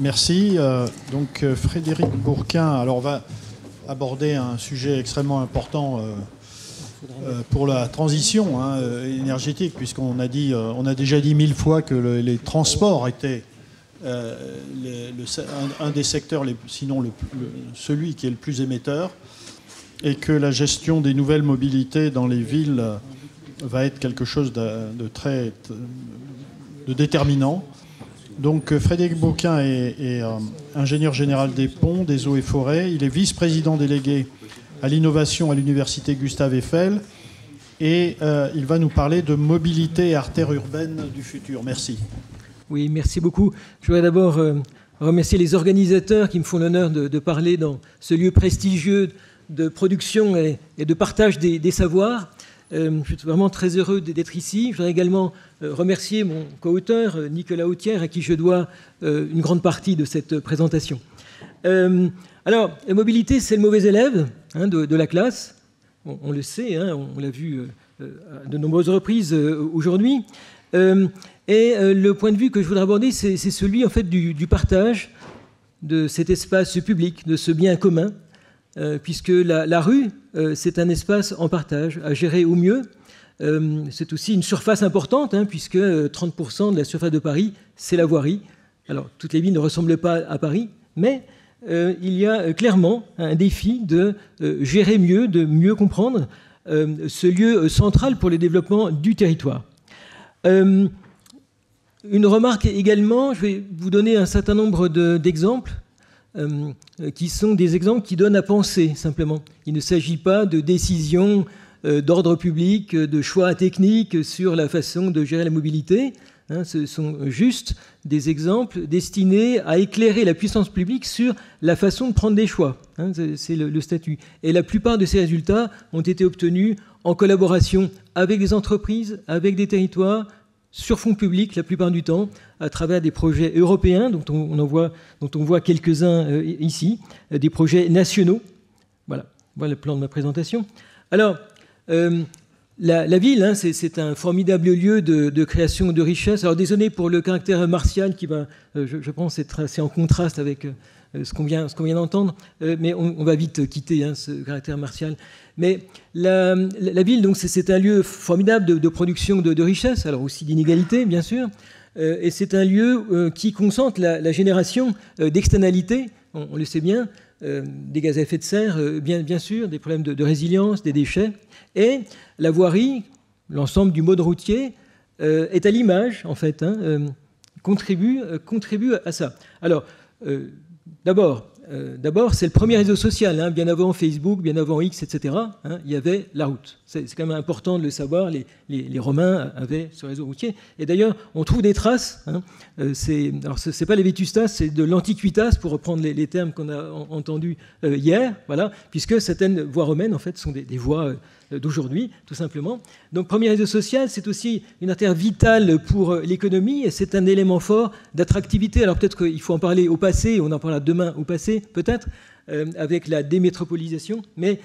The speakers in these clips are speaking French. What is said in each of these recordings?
Merci. Donc Frédéric Bourquin, alors on va aborder un sujet extrêmement important pour la transition énergétique, puisqu'on a déjà dit 1000 fois que les transports étaient un des secteurs, sinon celui qui est le plus émetteur, et que la gestion des nouvelles mobilités dans les villes va être quelque chose de déterminant. Donc Frédéric Bourquin est ingénieur général des ponts, des eaux et forêts. Il est vice-président délégué à l'innovation à l'université Gustave Eiffel. Et il va nous parler de mobilité et artères urbaines du futur. Merci. Oui, merci beaucoup. Je voudrais d'abord remercier les organisateurs qui me font l'honneur de parler dans ce lieu prestigieux de production et de partage des savoirs. Je suis vraiment très heureux d'être ici. Je voudrais également remercier mon co-auteur, Nicolas Autière, à qui je dois une grande partie de cette présentation. Alors, la mobilité, c'est le mauvais élève de la classe. On le sait, on l'a vu à de nombreuses reprises aujourd'hui. Et le point de vue que je voudrais aborder, c'est celui en fait, du partage de cet espace public, de ce bien commun, puisque la rue, c'est un espace en partage, à gérer au mieux. C'est aussi une surface importante, puisque 30% de la surface de Paris, c'est la voirie. Alors, toutes les villes ne ressemblent pas à Paris, mais il y a clairement un défi de gérer mieux, de mieux comprendre ce lieu central pour le développement du territoire. Une remarque également, je vais vous donner un certain nombre d'exemples qui sont des exemples qui donnent à penser, simplement. Il ne s'agit pas de décisions d'ordre public, de choix techniques sur la façon de gérer la mobilité. Ce sont juste des exemples destinés à éclairer la puissance publique sur la façon de prendre des choix. C'est le statut. Et la plupart de ces résultats ont été obtenus en collaboration avec des entreprises, avec des territoires, sur fonds publics la plupart du temps, à travers des projets européens, dont on voit quelques-uns ici, des projets nationaux. Voilà le plan de ma présentation. Alors, la ville, c'est un formidable lieu de création de richesse. Alors, désolé pour le caractère martial qui va, je pense, être assez en contraste avec ce qu'on vient d'entendre, mais on va vite quitter ce caractère martial. Mais la ville, donc, c'est un lieu formidable de production de richesse, alors aussi d'inégalité, bien sûr, et c'est un lieu qui concentre la génération d'externalités, on le sait bien, des gaz à effet de serre, bien sûr, des problèmes de résilience, des déchets, et la voirie, l'ensemble du mode routier, est à l'image, en fait, contribue à ça. Alors, D'abord, c'est le premier réseau social, bien avant Facebook, bien avant X, etc. Il y avait la route. C'est quand même important de le savoir. Les Romains avaient ce réseau routier. Et d'ailleurs, on trouve des traces. Alors, c'est pas les Vétustas, c'est de l'Antiquitas, pour reprendre les termes qu'on a entendus hier, voilà, puisque certaines voies romaines, en fait, sont des voies d'aujourd'hui, tout simplement. Donc, premier réseau social, c'est aussi une artère vitale pour l'économie et c'est un élément fort d'attractivité. Alors, peut-être qu'il faut en parler au passé, on en parlera demain au passé, peut-être, avec la démétropolisation, mais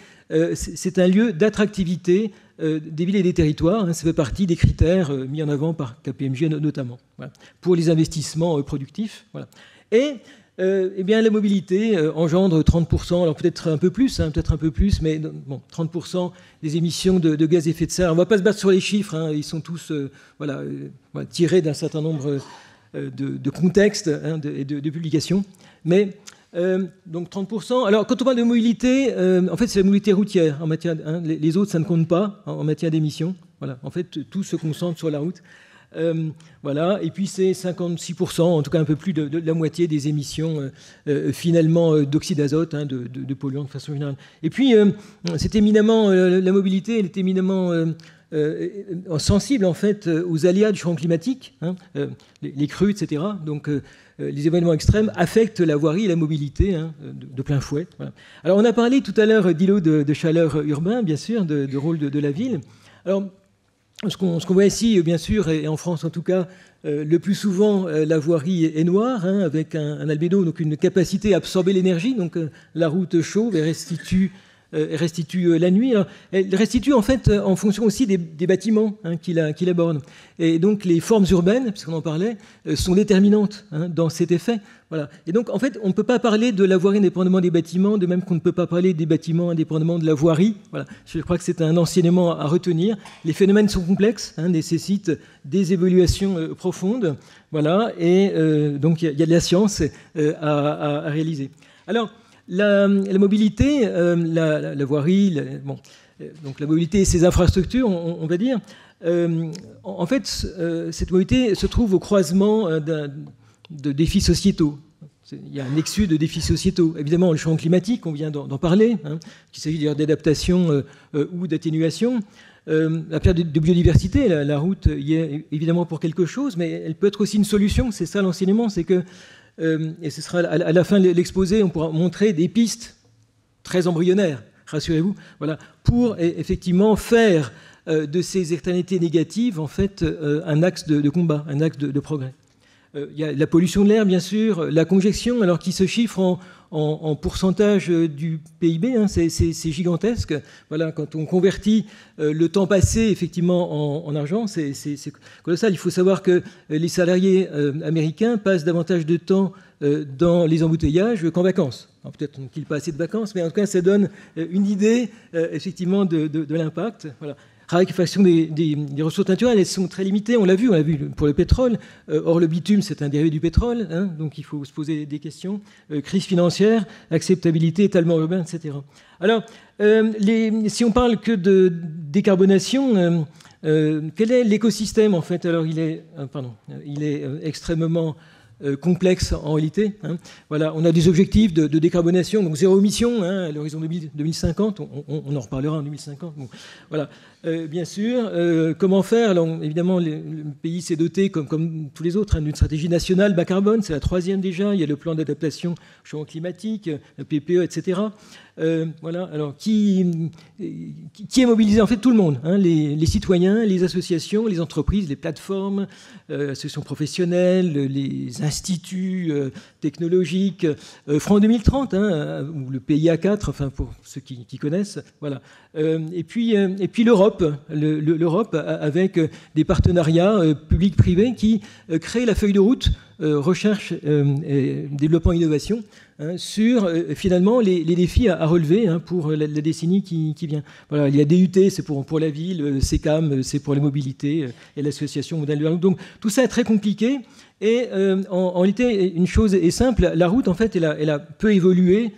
c'est un lieu d'attractivité des villes et des territoires. Ça fait partie des critères mis en avant par KPMG notamment, voilà, pour les investissements productifs. Voilà. Et eh bien, la mobilité engendre 30%, alors peut-être un peu plus, mais bon, 30% des émissions de gaz à effet de serre. On ne va pas se battre sur les chiffres, ils sont tous tirés d'un certain nombre de contextes et de publications. Mais donc 30%. Alors, quand on parle de mobilité, en fait, c'est la mobilité routière en matière. Les autres, ça ne compte pas en matière d'émissions. Voilà. En fait, tout se concentre sur la route. Voilà. Et puis, c'est 56%, en tout cas un peu plus de la moitié des émissions finalement d'oxyde d'azote, de polluants de façon générale. Et puis, c'est éminemment la mobilité, elle est éminemment sensible en fait aux aléas du changement climatique, les crues, etc. Donc, les événements extrêmes affectent la voirie et la mobilité de plein fouet. Voilà. Alors, on a parlé tout à l'heure d'îlots de chaleur urbains, bien sûr, de rôle de la ville. Alors, ce qu'on voit ici, bien sûr, et en France en tout cas, le plus souvent, la voirie est noire, avec un albédo, donc une capacité à absorber l'énergie. Donc, la route chauve et restitue restitue la nuit. Alors, elle restitue en fait en fonction aussi des bâtiments qu'il aborde. Et donc les formes urbaines, puisqu'on en parlait, sont déterminantes dans cet effet. Voilà. Et donc en fait, on ne peut pas parler de la voirie indépendamment des bâtiments, de même qu'on ne peut pas parler des bâtiments indépendamment de la voirie. Voilà. Je crois que c'est un enseignement à retenir. Les phénomènes sont complexes, nécessitent des évaluations profondes. Voilà. Et donc il y a de la science à réaliser. Alors, la mobilité, la voirie, donc la mobilité et ses infrastructures, on va dire, en fait, cette mobilité se trouve au croisement de défis sociétaux. Il y a un nexus de défis sociétaux. Évidemment, le changement climatique, on vient d'en parler, qu'il s'agit d'adaptation ou d'atténuation. La perte de biodiversité, la route y est évidemment pour quelque chose, mais elle peut être aussi une solution. C'est ça l'enseignement, c'est que et ce sera à la fin de l'exposé, on pourra montrer des pistes très embryonnaires, rassurez-vous, voilà, pour effectivement faire de ces externalités négatives en fait un axe de combat, un axe de progrès. Il y a la pollution de l'air, bien sûr, la congestion, alors qui se chiffre en pourcentage du PIB, c'est gigantesque. Voilà, quand on convertit le temps passé effectivement en argent, c'est colossal. Il faut savoir que les salariés américains passent davantage de temps dans les embouteillages qu'en vacances. Peut-être qu'ils n'ont pas assez de vacances, mais en tout cas, ça donne une idée effectivement de l'impact. Voilà. Raréfaction des ressources naturelles, elles sont très limitées, on l'a vu pour le pétrole. Or, le bitume, c'est un dérivé du pétrole, donc il faut se poser des questions. Crise financière, acceptabilité, étalement urbain, etc. Alors, si on parle que de décarbonation, quel est l'écosystème, en fait? Alors, il est extrêmement complexe en réalité. Voilà, on a des objectifs de décarbonation, donc zéro émission à l'horizon 2050, on en reparlera en 2050. Bon, voilà. Bien sûr, comment faire? Alors, évidemment, le pays s'est doté, comme tous les autres, d'une stratégie nationale bas carbone, c'est la 3e déjà, il y a le plan d'adaptation au changement climatique, le PPE, etc. Voilà. Alors, qui est mobilisé? En fait, tout le monde, les citoyens, les associations, les entreprises, les plateformes, associations professionnelles, les instituts technologiques. Front 2030, ou le PIA 4, enfin pour ceux qui connaissent. Voilà. Et puis l'Europe, avec des partenariats publics-privés qui créent la feuille de route recherche, développement, innovation sur finalement les défis à relever pour la décennie qui vient. Voilà, il y a DUT, c'est pour la ville, CECAM, c'est pour les mobilités, et l'association Modèle de. Donc tout ça est très compliqué. Et en réalité, une chose est simple, la route, en fait, elle a peu évolué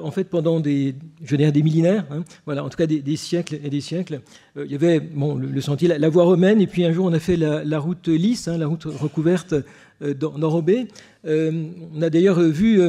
en fait, pendant des millénaires, voilà, en tout cas des siècles et des siècles. Il y avait le sentier, la voie romaine, et puis un jour on a fait la route lisse, la route recouverte d'enrobés. On a d'ailleurs vu,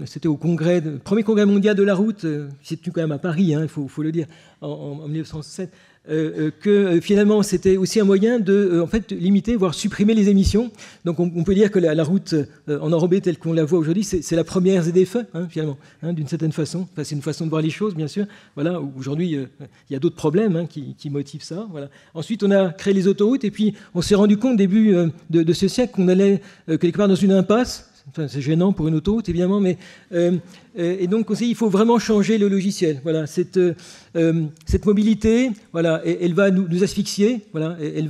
c'était au premier congrès mondial de la route, c'est quand même à Paris, il faut le dire, en 1907. Que finalement c'était aussi un moyen de en fait, limiter, voire supprimer les émissions. Donc on peut dire que la route en enrobé telle qu'on la voit aujourd'hui, c'est la première ZDFE, finalement, d'une certaine façon. Enfin, c'est une façon de voir les choses, bien sûr. Voilà, aujourd'hui, il y a d'autres problèmes qui motivent ça. Voilà. Ensuite, on a créé les autoroutes, et puis on s'est rendu compte, début de ce siècle, qu'on allait quelque part dans une impasse. Enfin, c'est gênant pour une autoroute, évidemment, mais et donc aussi, il faut vraiment changer le logiciel. Voilà, cette mobilité, voilà, elle va nous asphyxier. Voilà, elle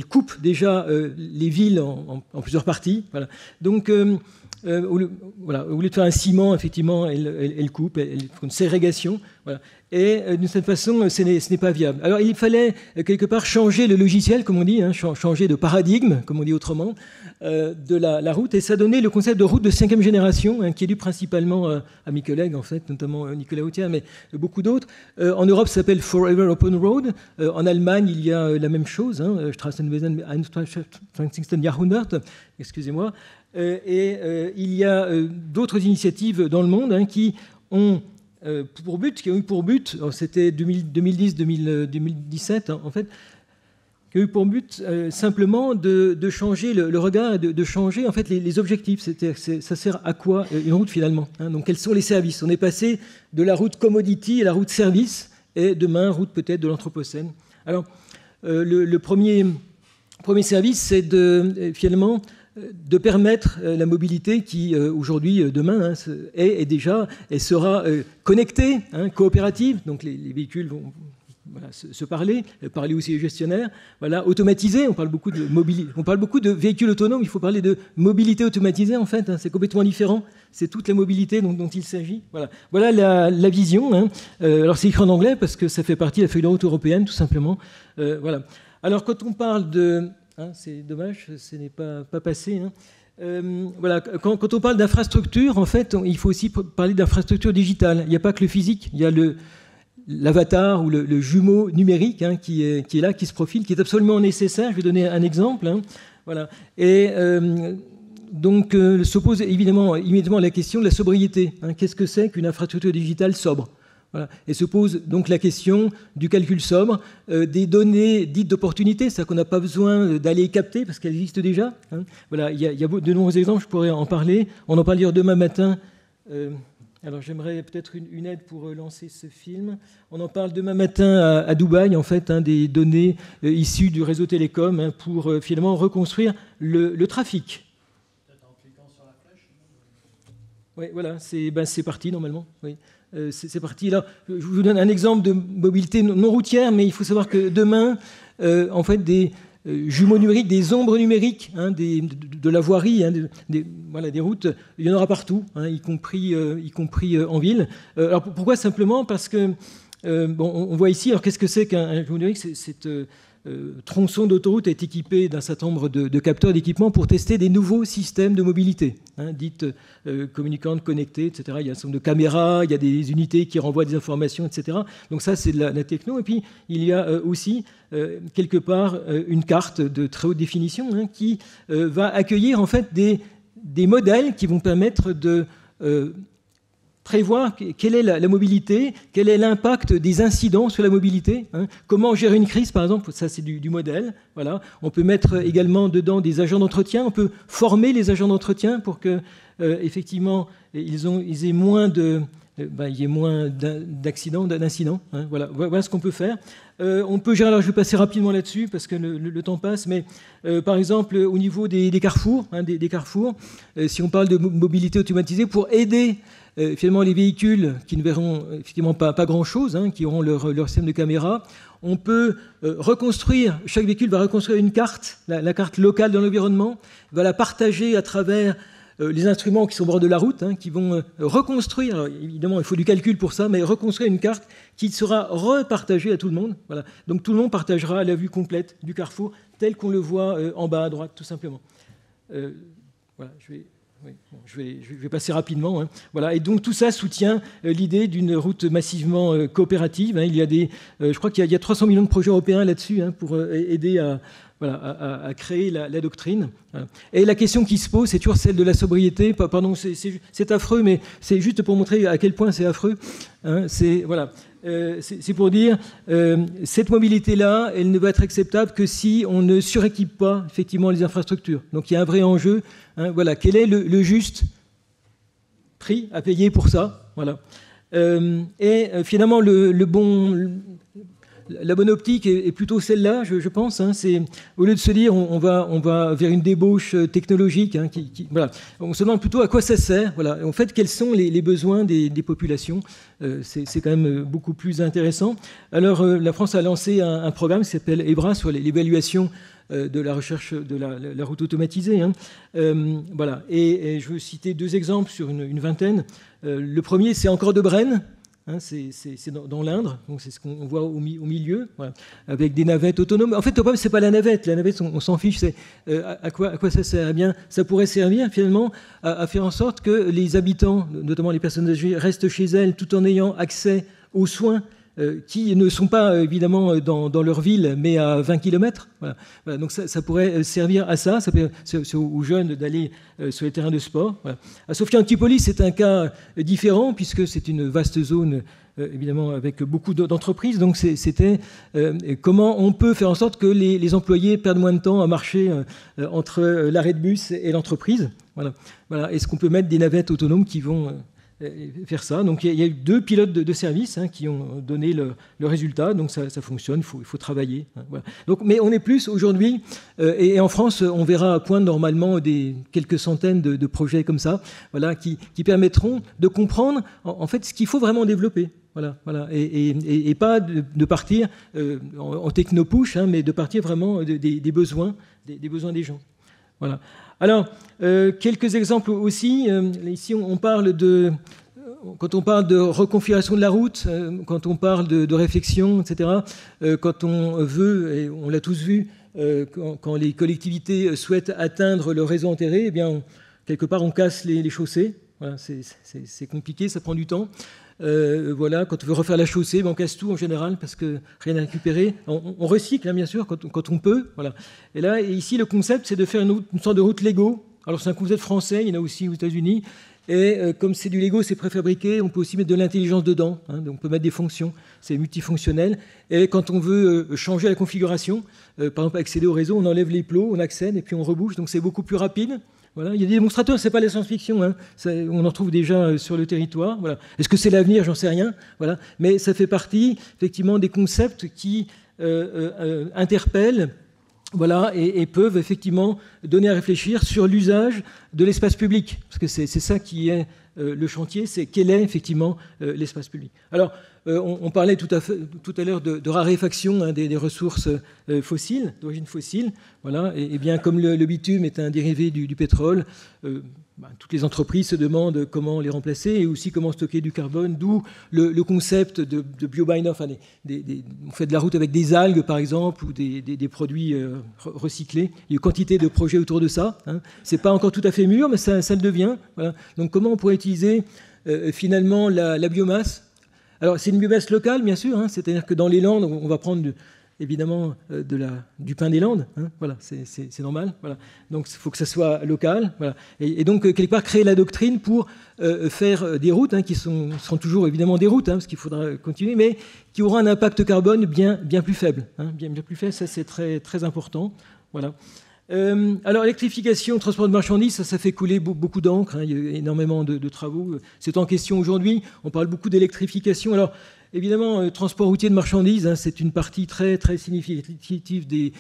coupe déjà les villes en plusieurs parties. Voilà, donc au lieu de faire un ciment, effectivement, elle coupe, elle fait une ségrégation. Voilà. Et d'une certaine façon, ce n'est pas viable. Alors, il fallait quelque part changer le logiciel, comme on dit, changer de paradigme, comme on dit autrement, de la route. Et ça donnait le concept de route de 5e génération, qui est dû principalement à mes collègues, en fait, notamment Nicolas Autier, mais beaucoup d'autres. En Europe, ça s'appelle Forever Open Road. En Allemagne, il y a la même chose, Straßenwesen 21. Jahrhundert, excusez-moi. Et il y a d'autres initiatives dans le monde qui ont eu pour but, c'était 2010-2017 en fait, qui a eu pour but simplement de changer le regard, de changer en fait les objectifs. Ça sert à quoi une route finalement, donc quels sont les services? On est passé de la route commodity à la route service, et demain route peut-être de l'anthropocène. Alors le premier service, c'est finalement de permettre la mobilité qui, aujourd'hui, demain, est déjà et sera connectée, coopérative. Donc les véhicules vont se parler aussi aux gestionnaires, automatisé. On parle beaucoup de véhicules autonomes, il faut parler de mobilité automatisée en fait, c'est complètement différent, c'est toute la mobilité dont il s'agit. Voilà la vision. Alors c'est écrit en anglais parce que ça fait partie de la feuille de route européenne tout simplement. Voilà. Alors quand on parle de... c'est dommage, ce n'est pas passé. Voilà. Quand on parle d'infrastructure, en fait, il faut aussi parler d'infrastructure digitale. Il n'y a pas que le physique, il y a l'avatar ou le jumeau numérique qui est là, qui se profile, qui est absolument nécessaire. Je vais donner un exemple. Voilà. Et donc se pose immédiatement la question de la sobriété. Qu'est-ce que c'est qu'une infrastructure digitale sobre? Voilà. Et se pose donc la question du calcul sobre, des données dites d'opportunité, c'est-à-dire qu'on n'a pas besoin d'aller les capter parce qu'elles existent déjà. Voilà. Il y a de nombreux exemples, je pourrais en parler. On en parlera demain matin. Alors j'aimerais peut-être une aide pour lancer ce film. On en parle demain matin à Dubaï, en fait, des données issues du réseau télécom pour finalement reconstruire le trafic. Peut-être en cliquant sur la flèche. Oui, voilà, c'est parti normalement. Oui. C'est parti. Là, je vous donne un exemple de mobilité non routière, mais il faut savoir que demain, en fait, des jumeaux numériques, des ombres numériques de la voirie, des routes, il y en aura partout, y compris en ville. Alors pourquoi? Simplement parce que on voit ici, alors qu'est-ce que c'est qu'un jumeau numérique? Cette tronçon d'autoroute est équipé d'un certain nombre de capteurs d'équipement pour tester des nouveaux systèmes de mobilité, dites communicantes, connectées, etc. Il y a un certain nombre de caméras, il y a des unités qui renvoient des informations, etc. Donc ça, c'est de la techno. Et puis, il y a aussi, quelque part, une carte de très haute définition qui va accueillir, en fait, des modèles qui vont permettre de prévoir quelle est la mobilité, quel est l'impact des incidents sur la mobilité, comment gérer une crise, par exemple, ça c'est du modèle. Voilà. On peut mettre également dedans des agents d'entretien, on peut former les agents d'entretien pour que, effectivement, ils aient moins il y ait moins d'incidents. Voilà ce qu'on peut faire. On peut gérer, alors je vais passer rapidement là-dessus parce que le temps passe, mais par exemple au niveau des carrefours, des carrefours, si on parle de mobilité automatisée, pour aider finalement les véhicules qui ne verront effectivement pas grand-chose, qui auront leur système de caméra, on peut reconstruire, chaque véhicule va reconstruire une carte, la carte locale de l'environnement, va la partager à travers les instruments qui sont au bord de la route, qui vont reconstruire, alors évidemment il faut du calcul pour ça, mais reconstruire une carte qui sera repartagée à tout le monde. Voilà. Donc tout le monde partagera la vue complète du carrefour tel qu'on le voit en bas à droite, tout simplement. Voilà, je vais passer rapidement. Voilà. Et donc tout ça soutient l'idée d'une route massivement coopérative. Il y a je crois qu'il y a 300 millions de projets européens là-dessus pour aider à créer la doctrine. Et la question qui se pose, c'est toujours celle de la sobriété. Pardon, c'est affreux, mais c'est juste pour montrer à quel point c'est affreux. C'est pour dire, cette mobilité-là, elle ne va être acceptable que si on ne suréquipe pas effectivement les infrastructures. Donc il y a un vrai enjeu. Voilà, quel est le juste prix à payer pour ça? Voilà. Et finalement, la bonne optique est plutôt celle-là, je pense. C'est au lieu de se dire on va vers une débauche technologique, voilà, on se demande plutôt à quoi ça sert. Voilà. En fait, quels sont les besoins des populations? C'est quand même beaucoup plus intéressant. Alors, la France a lancé un programme qui s'appelle EBRA sur l'évaluation de la recherche de la route automatisée. Voilà. Et je veux citer 2 exemples sur une vingtaine. Le premier, c'est encore de Brenne. C'est dans l'Indre, donc c'est ce qu'on voit au milieu, voilà, avec des navettes autonomes. En fait, le problème, c'est pas la navette, on s'en fiche. C'est à quoi ça sert? Eh bien, ça pourrait servir finalement à faire en sorte que les habitants, notamment les personnes âgées, restent chez elles tout en ayant accès aux soins qui ne sont pas évidemment dans leur ville, mais à 20 km. Voilà. Donc ça pourrait servir à ça permet aux jeunes d'aller sur les terrains de sport. Voilà. À Sophia Antipolis, c'est un cas différent, puisque c'est une vaste zone, évidemment, avec beaucoup d'entreprises. Donc c'était comment on peut faire en sorte que les employés perdent moins de temps à marcher entre l'arrêt de bus et l'entreprise. Voilà. Est-ce qu'on peut mettre des navettes autonomes qui vont faire ça. Donc il y a eu 2 pilotes de service qui ont donné le résultat. Donc ça fonctionne, il faut travailler. Voilà. Donc, mais on est plus aujourd'hui, et en France, on verra à point normalement quelques centaines de projets comme ça, voilà, qui permettront de comprendre en fait ce qu'il faut vraiment développer. Voilà, et pas de partir en techno-push, mais de partir vraiment des besoins, des besoins des gens. Voilà. Alors, quelques exemples aussi. Ici, on parle quand on parle de reconfiguration de la route, quand on parle de réflexion, etc., quand on veut, et on l'a tous vu, quand les collectivités souhaitent atteindre le réseau enterré, eh bien, quelque part, on casse les chaussées. Voilà, c'est compliqué, ça prend du temps. Voilà, quand on veut refaire la chaussée, on casse tout en général parce que rien à récupérer. On recycle, bien sûr, quand on peut. Voilà. Et là, ici, le concept, c'est de faire une sorte de route Lego. Alors, c'est un concept français, il y en a aussi aux États-Unis. Et comme c'est du Lego, c'est préfabriqué, on peut aussi mettre de l'intelligence dedans. Donc, on peut mettre des fonctions, c'est multifonctionnel. Et quand on veut changer la configuration, par exemple, accéder au réseau, on enlève les plots, on accède et puis on rebouche. Donc, c'est beaucoup plus rapide. Voilà. Il y a des démonstrateurs, ce n'est pas la science-fiction, on en trouve déjà sur le territoire. Voilà. Est-ce que c'est l'avenir? J'en sais rien. Voilà. Mais ça fait partie, effectivement, des concepts qui interpellent, voilà, et peuvent effectivement donner à réfléchir sur l'usage de l'espace public. Parce que c'est ça qui est le chantier, c'est quel est effectivement l'espace public. Alors, on parlait tout à l'heure de raréfaction des ressources fossiles, d'origine fossile. Voilà, et bien comme le bitume est un dérivé du pétrole, toutes les entreprises se demandent comment les remplacer et aussi comment stocker du carbone, d'où le concept de bio-binder. Enfin, on fait de la route avec des algues, par exemple, ou des produits recyclés. Il y a une quantité de projets autour de ça. Ce n'est pas encore tout à fait mûr, mais ça le devient. Voilà. Donc comment on pourrait utiliser finalement la biomasse? Alors c'est une biomasse locale, bien sûr. C'est-à-dire que dans les Landes, on va prendre évidemment du pain des Landes, voilà, c'est normal. Voilà. Donc il faut que ça soit local. Voilà. Et donc quelque part créer la doctrine pour faire des routes qui seront toujours évidemment des routes, parce qu'il faudra continuer, mais qui auront un impact carbone bien plus faible. Bien plus faible, ça c'est très, très important. Voilà. Alors l'électrification, transport de marchandises, ça fait couler beaucoup d'encre. Il y a énormément de travaux. C'est en question aujourd'hui. On parle beaucoup d'électrification. Alors évidemment, transport routier de marchandises, c'est une partie très, très significative des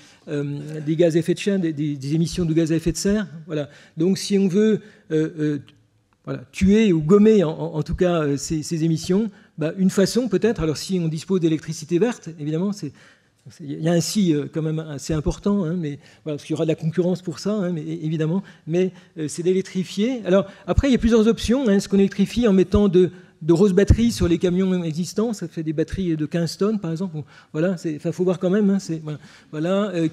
gaz à effet de serre, des émissions de gaz à effet de serre. Voilà. Donc si on veut tuer ou gommer en tout cas ces émissions, une façon peut-être, alors si on dispose d'électricité verte, évidemment, il y a un si quand même assez important, mais voilà, parce qu'il y aura de la concurrence pour ça, mais évidemment, mais c'est d'électrifier. Alors après, il y a plusieurs options. Est-ce qu'on électrifie en mettant de grosses batteries sur les camions existants? Ça fait des batteries de 15 tonnes, par exemple. Voilà, faut voir quand même.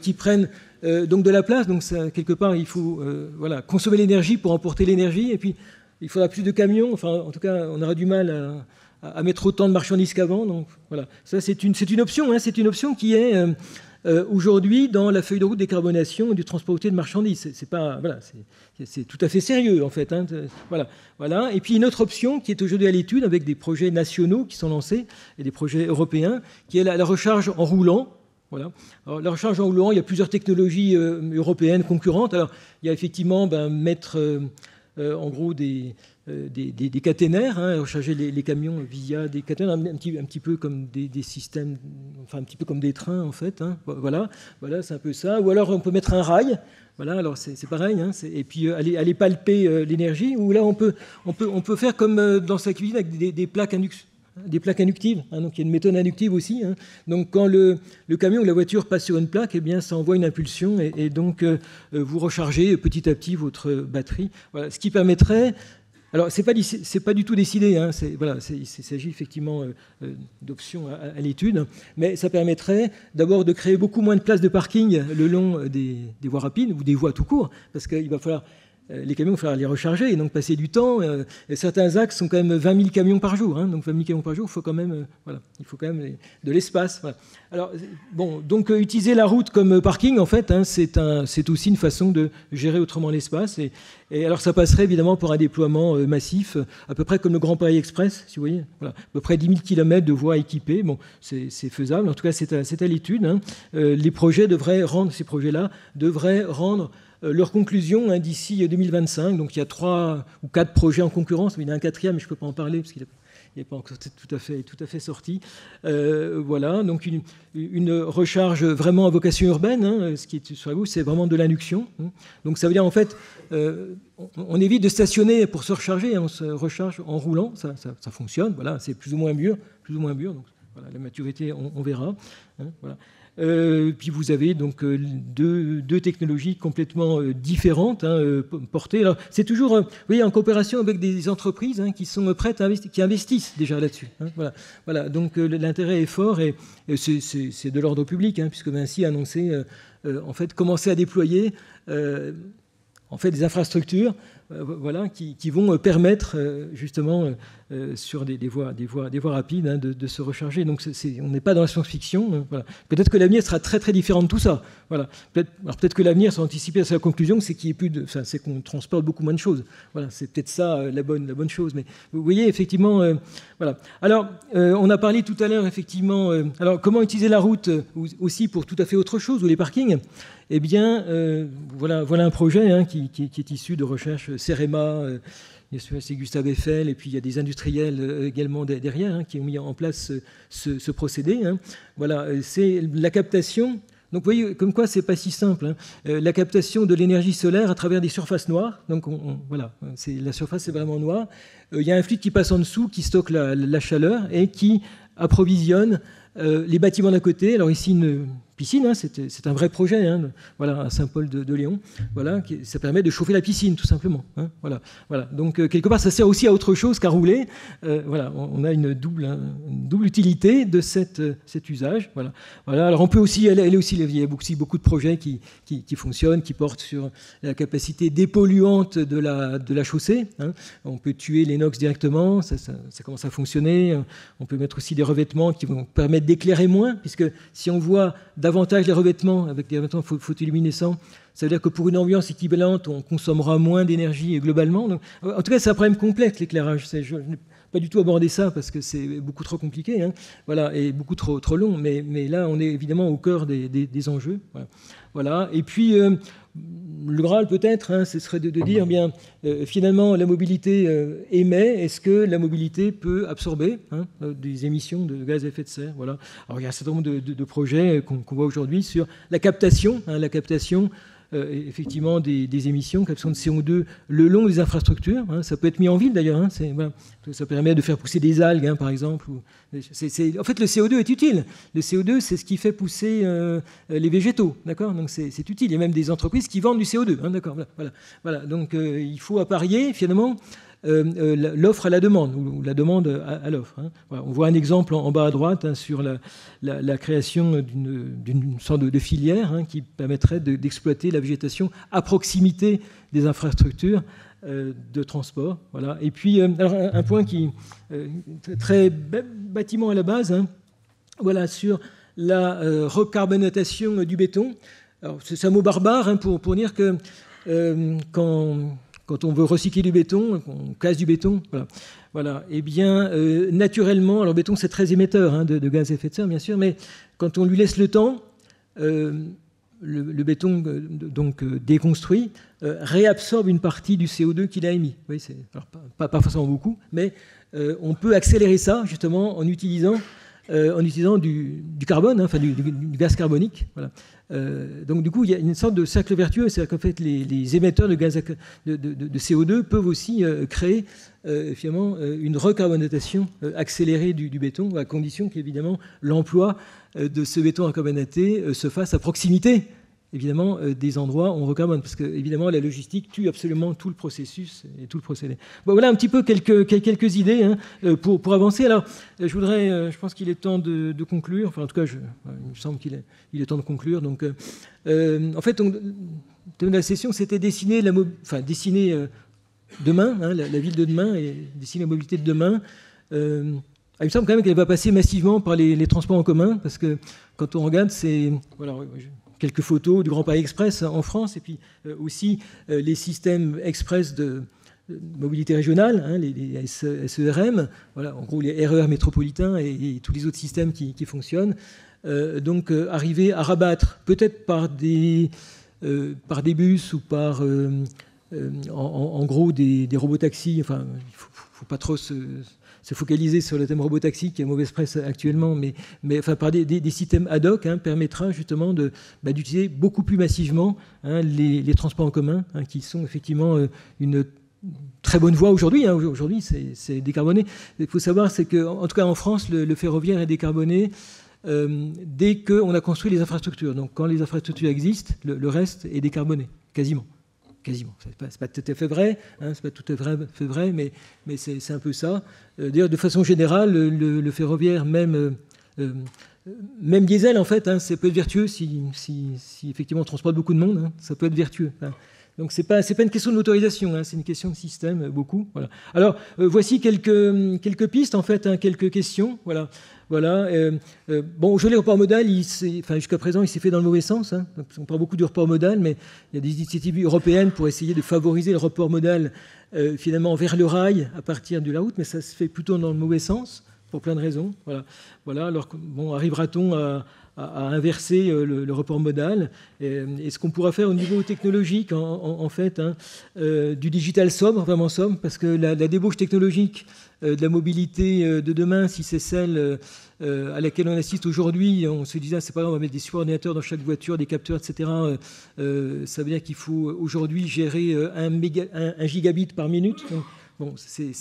Qui prennent donc de la place. Donc ça, quelque part, il faut consommer l'énergie pour emporter l'énergie. Et puis, il faudra plus de camions. Enfin, en tout cas, on aura du mal à mettre autant de marchandises qu'avant. Donc voilà, ça c'est une option. C'est une option qui est aujourd'hui dans la feuille de route décarbonation du transport routier de marchandises. C'est tout à fait sérieux en fait. Voilà. Et puis une autre option qui est aujourd'hui à l'étude avec des projets nationaux qui sont lancés et des projets européens, qui est la recharge en roulant. Voilà. Alors, la recharge en roulant, il y a plusieurs technologies européennes concurrentes. Alors il y a effectivement mettre en gros des caténaires, recharger les camions via des caténaires, un petit peu comme des systèmes, enfin un petit peu comme des trains en fait. Voilà, c'est un peu ça. Ou alors on peut mettre un rail. Voilà, alors c'est pareil. Et puis aller palper l'énergie. Ou là on peut faire comme dans sa cuisine avec des plaques inductives. Donc il y a une méthode inductive aussi. Donc quand le camion ou la voiture passe sur une plaque, eh bien ça envoie une impulsion et donc vous rechargez petit à petit votre batterie. Voilà, ce qui permettrait. Alors, c'est pas du tout décidé, il s'agit effectivement d'options à l'étude, mais ça permettrait d'abord de créer beaucoup moins de places de parking le long des voies rapides ou des voies tout court, parce qu'il va falloir, les camions, il va falloir les recharger et donc passer du temps. Et certains axes sont quand même 20 000 camions par jour, donc 20 000 camions par jour, il faut quand même de l'espace. Voilà. Alors, donc utiliser la route comme parking, en fait, c'est aussi une façon de gérer autrement l'espace. Et alors, ça passerait évidemment par un déploiement massif, à peu près comme le Grand Paris Express, si vous voyez. Voilà. À peu près 10 000 km de voies équipées. Bon, c'est faisable. En tout cas, c'est à l'étude. Les projets ces projets-là devraient rendre leurs conclusions d'ici 2025. Donc il y a 3 ou 4 projets en concurrence, mais il y en a un 4e, mais je ne peux pas en parler parce qu'il n'est pas encore tout à fait sorti. Voilà, donc une recharge vraiment à vocation urbaine, ce qui est sur la gauche, c'est vraiment de l'induction. Donc ça veut dire en fait, on évite de stationner pour se recharger, on se recharge en roulant, ça fonctionne, voilà, c'est plus ou moins mûr, donc voilà, la maturité, on verra. Voilà. Puis vous avez donc deux technologies complètement différentes portées. Alors, c'est toujours, vous voyez, en coopération avec des entreprises qui sont prêtes à investir, qui investissent déjà là-dessus. Voilà. Donc l'intérêt est fort et c'est de l'ordre public, puisque Vinci a annoncé en fait commencer à déployer en fait des infrastructures voilà, qui vont permettre justement sur des voies rapides de se recharger. Donc on n'est pas dans la science-fiction. Voilà. Peut-être que l'avenir sera très très différent de tout ça. Voilà. Peut-être que l'avenir, sans anticiper à sa conclusion, c'est qu'il y ait plus de, c'est qu'on transporte beaucoup moins de choses. Voilà, c'est peut-être ça la bonne chose. Mais vous voyez effectivement, voilà. Alors on a parlé tout à l'heure effectivement. Alors comment utiliser la route aussi pour tout à fait autre chose, ou les parkings? Eh bien, voilà un projet qui est issu de recherche CEREMA, c'est Gustave Eiffel, et puis il y a des industriels également derrière qui ont mis en place ce procédé. Voilà, c'est la captation. Donc vous voyez, comme quoi c'est pas si simple. La captation de l'énergie solaire à travers des surfaces noires. Donc voilà, la surface est vraiment noire. Il y a un fluide qui passe en dessous, qui stocke la chaleur et qui approvisionne les bâtiments d'à côté. Alors ici, une piscine, c'est un vrai projet, voilà, à Saint-Paul-de-Léon. Voilà, ça permet de chauffer la piscine, tout simplement. Voilà. Donc, quelque part, ça sert aussi à autre chose qu'à rouler. Voilà, on a une double utilité de cet usage. Voilà. Alors, on peut aussi, il y a aussi beaucoup de projets qui fonctionnent, qui portent sur la capacité dépolluante de la chaussée. On peut tuer les NOx directement, ça commence à fonctionner. On peut mettre aussi des revêtements qui vont permettre d'éclairer moins, puisque si on voit davantage les revêtements avec des revêtements photoluminescents, ça veut dire que pour une ambiance équivalente, on consommera moins d'énergie globalement. Donc, en tout cas, c'est un problème complexe, l'éclairage. Je n'ai pas du tout abordé ça parce que c'est beaucoup trop compliqué, voilà, et beaucoup trop long. Mais là, on est évidemment au cœur des enjeux. Voilà. Et puis, le Graal peut-être, ce serait de dire, bien, finalement, la mobilité émet. Est-ce que la mobilité peut absorber des émissions de gaz à effet de serre? Voilà. Alors, il y a un certain nombre de projets qu'on voit aujourd'hui sur la captation, effectivement des émissions, captation de CO2 le long des infrastructures. Ça peut être mis en ville d'ailleurs. Voilà. Ça permet de faire pousser des algues, par exemple. En fait, le CO2 est utile. Le CO2, c'est ce qui fait pousser les végétaux. D'accord ? Donc c'est utile. Il y a même des entreprises qui vendent du CO2. D'accord ? Voilà. Donc il faut apparier finalement l'offre à la demande, ou la demande à l'offre. Voilà. On voit un exemple en bas à droite sur la création d'une sorte de filière qui permettrait d'exploiter la végétation à proximité des infrastructures de transport. Voilà. Et puis, alors, un point qui très bâtiment à la base, voilà, sur la recarbonatation du béton. Alors, c'est un mot barbare pour dire que quand on veut recycler du béton, on casse du béton, voilà. Eh bien, naturellement, alors le béton c'est très émetteur de gaz à effet de serre, bien sûr, mais quand on lui laisse le temps, le béton donc déconstruit réabsorbe une partie du CO2 qu'il a émis. Oui, alors pas forcément beaucoup, mais on peut accélérer ça justement en utilisant du carbone, enfin du gaz carbonique. Voilà. Donc du coup, il y a une sorte de cercle vertueux, c'est-à-dire qu'en fait, les émetteurs de gaz de CO2 peuvent aussi créer finalement une recarbonatation accélérée du béton, à condition qu'évidemment l'emploi de ce béton recarbonaté se fasse à proximité, évidemment, des endroits où on recarbone, parce que évidemment la logistique tue absolument tout le processus et tout le procédé. Bon, voilà un petit peu quelques idées pour avancer. Alors, je pense qu'il est temps de conclure. Enfin, en tout cas, il me semble qu'il est temps de conclure. Donc, en fait, le thème de la session, c'était dessiner demain, la ville de demain, et dessiner la mobilité de demain. Il me semble quand même qu'elle va passer massivement par les transports en commun, parce que quand on regarde, c'est quelques photos du Grand Paris Express en France, et puis aussi les systèmes express de mobilité régionale, les SERM, voilà, en gros les RER métropolitains et tous les autres systèmes qui fonctionnent. Donc arriver à rabattre, peut-être par des par des bus ou par, en gros, des robotaxis. Enfin, il ne faut pas trop se focaliser sur le thème robotaxi qui a mauvaise presse actuellement, mais enfin, par des systèmes ad hoc permettra justement d'utiliser beaucoup plus massivement les transports en commun, qui sont effectivement une très bonne voie aujourd'hui. Aujourd'hui, c'est décarboné. Il faut savoir, c'est qu'en tout cas en France, le ferroviaire est décarboné dès qu'on a construit les infrastructures. Donc quand les infrastructures existent, le reste est décarboné, quasiment. C'est pas tout à fait vrai, c'est pas tout à fait vrai, mais c'est un peu ça. D'ailleurs, de façon générale, le ferroviaire, même diesel, en fait, ça peut être vertueux si effectivement on transporte beaucoup de monde, ça peut être vertueux. Donc c'est pas une question de motorisation, c'est une question de système, beaucoup. Voilà. Alors voici quelques pistes, en fait, quelques questions. Voilà. Bon, aujourd'hui, le report modal, jusqu'à présent, il s'est fait dans le mauvais sens. Donc, on parle beaucoup du report modal, mais il y a des initiatives européennes pour essayer de favoriser le report modal finalement vers le rail à partir de la route, mais ça se fait plutôt dans le mauvais sens pour plein de raisons. Voilà. Alors, bon, arrivera-t-on à inverser le report modal? Et ce qu'on pourra faire au niveau technologique, en fait, du digital sobre, vraiment sobre, parce que la débauche technologique de la mobilité de demain, si c'est celle à laquelle on assiste aujourd'hui, on se disait, c'est pas grave, on va mettre des subordinateurs dans chaque voiture, des capteurs, etc. Ça veut dire qu'il faut aujourd'hui gérer 1 gigabit par minute. Donc, bon, c'est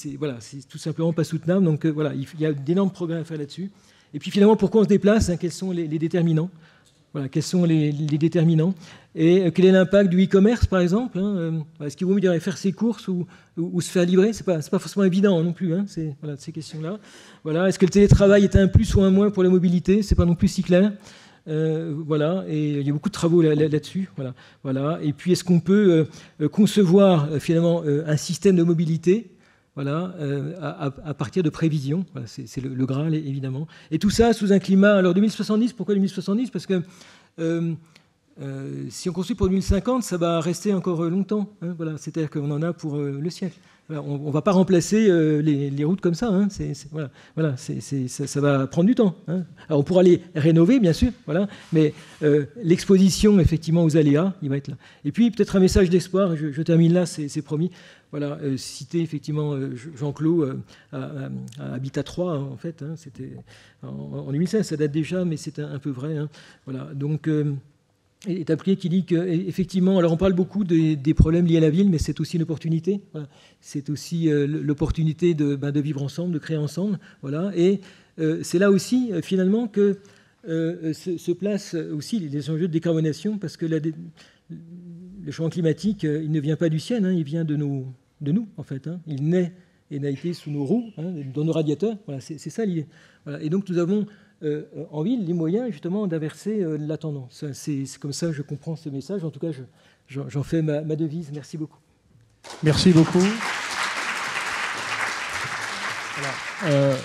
tout simplement pas soutenable. Donc voilà, il y a d'énormes progrès à faire là-dessus. Et puis finalement, pourquoi on se déplace? Quels sont les déterminants? Voilà, quels sont les déterminants? Et quel est l'impact du e-commerce, par exemple? Est-ce qu'il vaut mieux faire ses courses ou se faire livrer? C'est pas forcément évident non plus, ces questions-là. Voilà. Est-ce que le télétravail est un plus ou un moins pour la mobilité? C'est pas non plus si clair. Voilà, et il y a beaucoup de travaux là-dessus. Voilà. Et puis, est-ce qu'on peut concevoir finalement un système de mobilité? Voilà, à partir de prévisions. Voilà, c'est le Graal, évidemment. Et tout ça sous un climat... Alors, 2070, pourquoi 2070? Parce que si on construit pour 2050, ça va rester encore longtemps. Voilà, c'est-à-dire qu'on en a pour le siècle. Voilà, on ne va pas remplacer les routes comme ça. Voilà, ça va prendre du temps. Alors, on pourra les rénover, bien sûr, voilà, mais l'exposition, effectivement, aux aléas, il va être là. Et puis, peut-être un message d'espoir, je termine là, c'est promis. Voilà, citer effectivement Jean-Claude à Habitat 3, en fait, c'était en 2016, ça date déjà, mais c'est un peu vrai. Voilà, donc... est appris qui dit qu'effectivement, alors on parle beaucoup des problèmes liés à la ville, mais c'est aussi une opportunité. Voilà. C'est aussi l'opportunité de vivre ensemble, de créer ensemble. Voilà. Et c'est là aussi, finalement, que se placent aussi les enjeux de décarbonation, parce que le changement climatique, il ne vient pas du ciel, il vient de nous, en fait. Il naît et n'a été sous nos roues, dans nos radiateurs. Voilà, c'est ça l'idée. Voilà. Et donc, nous avons... en ville, les moyens justement d'inverser la tendance. C'est comme ça que je comprends ce message. En tout cas, j'en fais ma devise. Merci beaucoup. Merci beaucoup. Voilà.